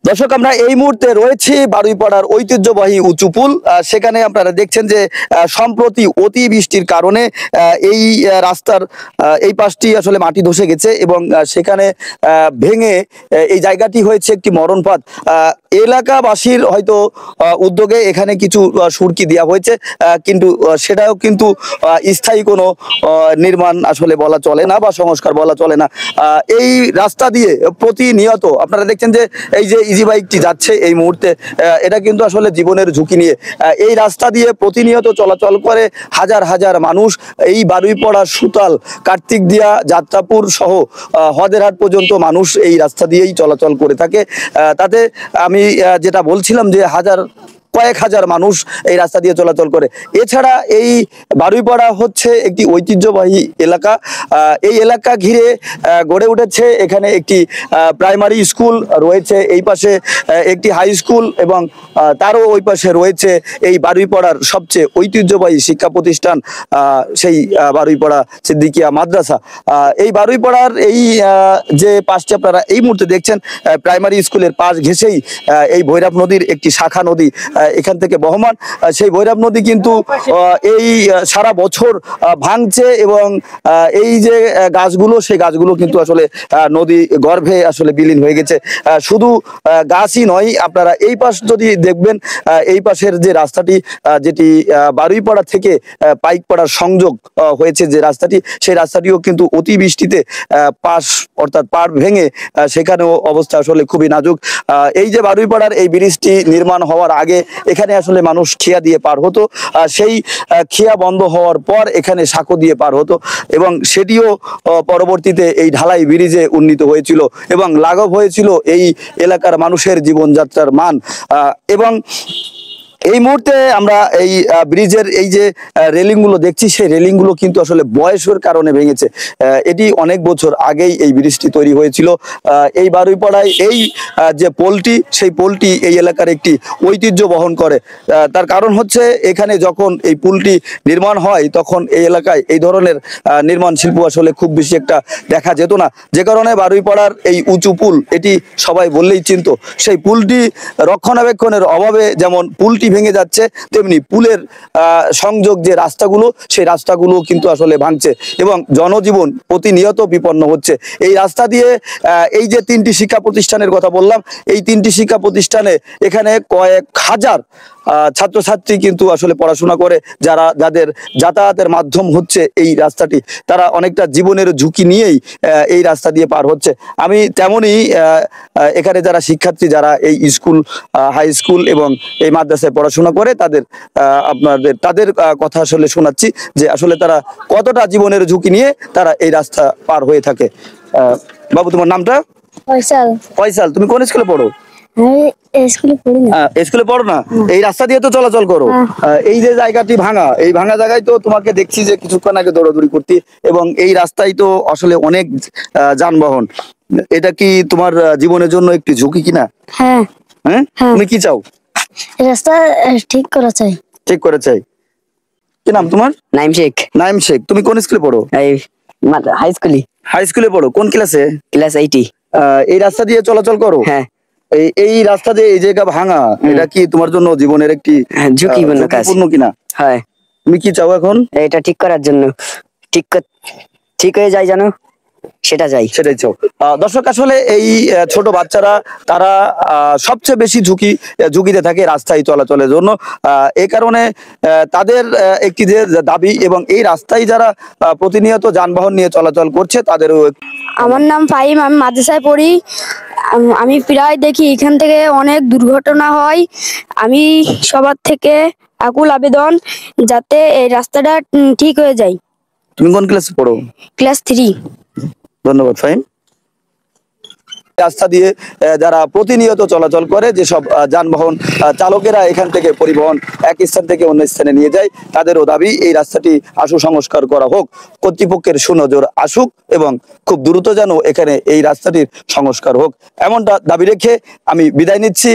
দর্শক, আমরা এই মুহূর্তে রয়েছি বারুইপাড়ার ঐতিহ্যবাহী উঁচু পুল। সেখানে আপনারা দেখছেন যে সম্প্রতি অতি বৃষ্টির কারণে এই রাস্তার এই পাশটি আসলে মাটি ধসে গেছে এবং সেখানে ভেঙে এই জায়গাটি হয়েছে একটি মরণপাত। এলাকাবাসীর হয়তো উদ্যোগে এখানে কিছু সুরকি দেওয়া হয়েছে, কিন্তু সেটাও কিন্তু স্থায়ী কোনো নির্মাণ আসলে বলা চলে না বা সংস্কার বলা চলে না। এই রাস্তা দিয়ে প্রতিনিয়ত আপনারা দেখছেন যে এই যে ইজি বাইকটি যাচ্ছে এই মুহূর্তে, এটা কিন্তু আসলে জীবনের ঝুঁকি নিয়ে এই রাস্তা দিয়ে প্রতিনিয়ত চলাচল করে হাজার হাজার মানুষ। এই বারুইপাড়া, সুতাল, কার্তিক দিয়া, যাত্রাপুর সহ হদেরহাট পর্যন্ত মানুষ এই রাস্তা দিয়েই চলাচল করে থাকে। তাতে আমি যেটা বলছিলাম যে কয়েক হাজার মানুষ এই রাস্তা দিয়ে চলাচল করে। এছাড়া এই বারুইপাড়া হচ্ছে একটি ঐতিহ্যবাহী এলাকা। এই এলাকা ঘিরে গড়ে উঠেছে এখানে একটি প্রাইমারি স্কুল রয়েছে, এই পাশে একটি হাই স্কুল এবং তারও ওই পাশে রয়েছে এই বারুইপাড়ার সবচেয়ে ঐতিহ্যবাহী শিক্ষা প্রতিষ্ঠান, সেই বারুইপাড়া সিদ্দিকিয়া মাদ্রাসা। এই বারুইপাড়ার এই যে পাশটি আপনারা এই মুহূর্তে দেখছেন, প্রাইমারি স্কুলের পাশ ঘেঁষেই এই ভৈরব নদীর একটি শাখা নদী এখান থেকে বহমান। সেই ভৈরব নদী কিন্তু এই সারা বছর ভাঙছে এবং এই যে গাছগুলো, সেই গাছগুলো কিন্তু আসলে নদী গর্ভে আসলে বিলীন হয়ে গেছে। শুধু গাছই নয়, আপনারা এই পাশ যদি দেখবেন, এই পাশের যে রাস্তাটি যেটি বারুইপাড়া থেকে পাইকপাড়ার সংযোগ হয়েছে, যে রাস্তাটি, সেই রাস্তাটিও কিন্তু অতি বৃষ্টিতে অর্থাৎ পাড় ভেঙে সেখানেও অবস্থা আসলে খুবই নাজুক। এই যে বারুইপাড়ার এই ব্রিজটি নির্মাণ হওয়ার আগে এখানে আসলে মানুষ খিয়া দিয়ে পার হতো, সেই খিয়া বন্ধ হওয়ার পর এখানে সাঁকো দিয়ে পার হতো এবং সেটিও পরবর্তীতে এই ঢালাই ব্রিজে উন্নীত হয়েছিল এবং লাঘব হয়েছিল এই এলাকার মানুষের জীবনযাত্রার মান। এবং এই মুহূর্তে আমরা এই ব্রিজের এই যে রেলিং গুলো দেখছি, সেই রেলিং গুলো কিন্তু আসলে বয়সের কারণে ভেঙেছে। এটি অনেক বছর আগেই এই ব্রিজটি তৈরি হয়েছিল। এই বারুইপাড়ায় এই যে পোলটি, সেই পোলটি এই এলাকার একটি ঐতিহ্য বহন করে। তার কারণ হচ্ছে এখানে যখন এই পুলটি নির্মাণ হয় তখন এই এলাকায় এই ধরনের নির্মাণ শিল্প আসলে খুব বেশি একটা দেখা যেত না, যে কারণে বারুইপাড়ার এই উঁচু পুল, এটি সবাই বললেই চিনতো। সেই পুলটি রক্ষণাবেক্ষণের অভাবে যেমন পুলটি ভেঙে যাচ্ছে, তেমনি পুলের সংযোগ যে রাস্তাগুলো, সেই রাস্তাগুলো কিন্তু আসলে ভাঙছে এবং জনজীবন প্রতিনিয়ত বিপন্ন হচ্ছে। এই রাস্তা দিয়ে এই যে 3টি শিক্ষা প্রতিষ্ঠানের কথা বললাম, এই 3টি শিক্ষা প্রতিষ্ঠানে এখানে কয়েক হাজার ছাত্রছাত্রী কিন্তু আসলে পড়াশোনা করে, যাদের যাতায়াতের মাধ্যম হচ্ছে এই রাস্তাটি। তারা অনেকটা জীবনের ঝুঁকি নিয়েই এই রাস্তা দিয়ে পার হচ্ছে। আমি তেমনই এখানে যারা শিক্ষার্থী, যারা এই স্কুল, হাই স্কুল এবং এই মাদ্রাসায় পড়াশোনা করে, তাদের কথা আসলে শোনাচ্ছি যে আসলে তারা কতটা জীবনের ঝুঁকি নিয়ে তারা এই রাস্তা পার হয়ে থাকে। বাবু, তোমার নামটা? ফয়সাল। ফয়সাল, তুমি কোন স্কুলে পড়ো? স্কুলে পড়ো না, এই রাস্তা দিয়ে তো চলাচল করো। এই যে জায়গাটি ভাঙা, এই ভাঙা জায়গায় তো তোমাকে দেখছি যে কিছুক্ষণ আগে দৌড়াদৌড়ি করতে, এবং এই রাস্তায় তো আসলে অনেক যানবাহন। এটা কি তোমার জীবনের জন্য একটি ঝুঁকি কিনা? হ্যাঁ। হ্যাঁ, তুমি কি চাও? রাস্তা ঠিক করা চাই। ঠিক করে চাই। কি নাম তোমার? নাইম শেখ। নাইম শেখ, তুমি কোন স্কুলে পড়ো? হাই স্কুলে। হাই স্কুলে পড়ো, কোন ক্লাসে? ক্লাস 8। এই রাস্তা দিয়ে চলাচল করো? হ্যাঁ। এই রাস্তা দিয়ে এই জায়গা ভাঙা, এটা কি তোমার জন্য জীবনের একটি ঝুঁকিপূর্ণ কিনা? হ্যাঁ। তুমি কি চাও এখন? এটা ঠিক করার জন্য, ঠিক হয়ে যায় জানো, সেটাই চাও। দর্শক, আসলে এই ছোট বাচ্চারা তারা সবচেয়ে বেশি ঝুঁকিতে থাকে রাস্তায় চলাচলের জন্য। এই কারণে তাদের একটি যে দাবি, এবং এই রাস্তায় যারা প্রতিনিয়ত যানবাহন নিয়ে চলাচল করছে তাদেরও। আমার নাম ফাহিম, আমি মাদ্রাসায় পড়ি। আমি প্রায় দেখি এখান থেকে অনেক দুর্ঘটনা হয়। আমি সবার থেকে আকুল আবেদন যাতে এই রাস্তাটা ঠিক হয়ে যায়। তুমি কোন ক্লাসে পড়ো? ক্লাস 3। ধন্যবাদ ফাহিম। রাস্তা দিয়ে যারা প্রতিনিয়ত চলাচল করে, যেসব যানবাহন চালকেরা এখান থেকে পরিবহন এক স্থান থেকে অন্য স্থানে নিয়ে যায়, তাদেরও দাবি এই রাস্তাটি আশু সংস্কার করা হোক, কর্তৃপক্ষের সুনজর আসুক এবং খুব দ্রুত যেন এখানে এই রাস্তাটির সংস্কার হোক, এমনটা দাবি রেখে আমি বিদায় নিচ্ছি।